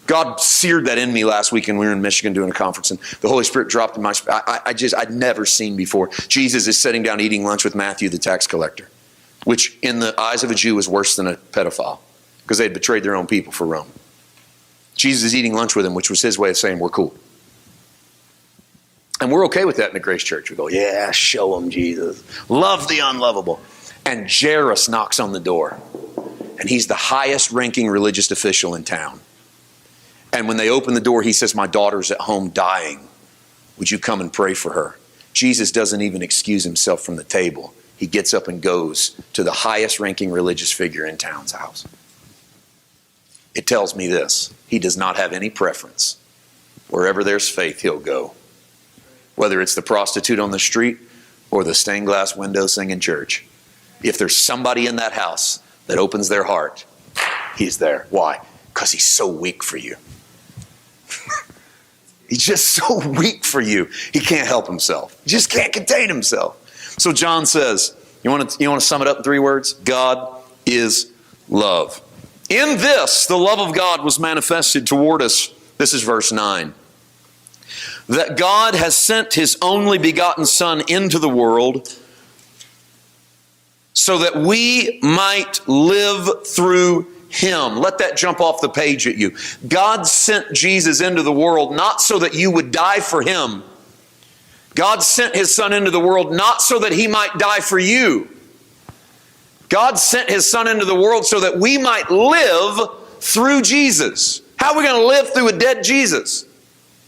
God seared that in me last week when we were in Michigan doing a conference, and the Holy Spirit dropped in my spirit. I'd never seen before. Jesus is sitting down eating lunch with Matthew the tax collector, which in the eyes of a Jew was worse than a pedophile because they had betrayed their own people for Rome. Jesus is eating lunch with him, which was his way of saying we're cool. And we're okay with that in the Grace Church. We go, yeah, show them Jesus. Love the unlovable. And Jairus knocks on the door. And he's the highest ranking religious official in town. And when they open the door, he says, my daughter's at home dying. Would you come and pray for her? Jesus doesn't even excuse himself from the table. He gets up and goes to the highest ranking religious figure in town's house. It tells me this. He does not have any preference. Wherever there's faith, he'll go. Whether it's the prostitute on the street or the stained glass window singing church. If there's somebody in that house that opens their heart, he's there. Why? Because he's so weak for you. He's just so weak for you. He can't help himself. He just can't contain himself. So John says, you want to sum it up in 3 words? God is love. In this, the love of God was manifested toward us. This is verse 9. That God has sent His only begotten Son into the world so that we might live through Him. Let that jump off the page at you. God sent Jesus into the world not so that you would die for Him. God sent His Son into the world not so that He might die for you. God sent His Son into the world so that we might live through Jesus. How are we going to live through a dead Jesus?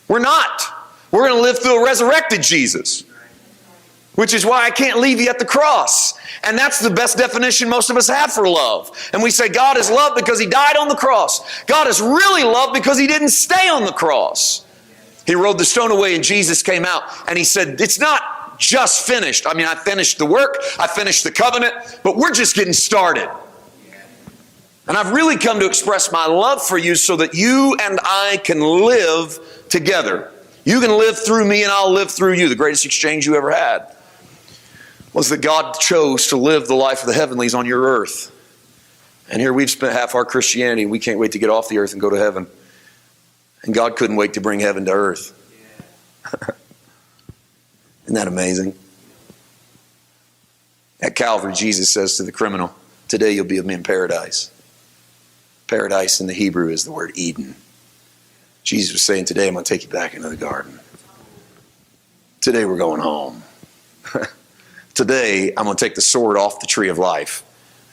We're not. We're going to live through a resurrected Jesus. Which is why I can't leave you at the cross. And that's the best definition most of us have for love. And we say God is love because He died on the cross. God is really love because He didn't stay on the cross. He rolled the stone away and Jesus came out and He said, it's not just finished. I mean, I finished the work, I finished the covenant, but we're just getting started. And I've really come to express my love for you so that you and I can live together. You can live through me and I'll live through you. The greatest exchange you ever had was that God chose to live the life of the heavenlies on your earth. And here we've spent half our Christianity and we can't wait to get off the earth and go to heaven. And God couldn't wait to bring heaven to earth. Isn't that amazing? At Calvary, Jesus says to the criminal, today you'll be with me in paradise. Paradise in the Hebrew is the word Eden. Jesus was saying, today I'm going to take you back into the garden. Today we're going home. Today I'm going to take the sword off the tree of life.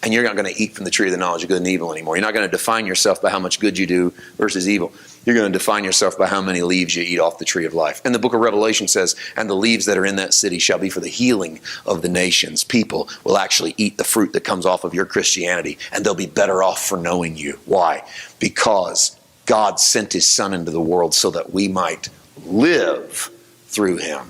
And you're not going to eat from the tree of the knowledge of good and evil anymore. You're not going to define yourself by how much good you do versus evil. You're going to define yourself by how many leaves you eat off the tree of life. And the book of Revelation says, and the leaves that are in that city shall be for the healing of the nations. People will actually eat the fruit that comes off of your Christianity, and they'll be better off for knowing you. Why? Because God sent His Son into the world so that we might live through Him.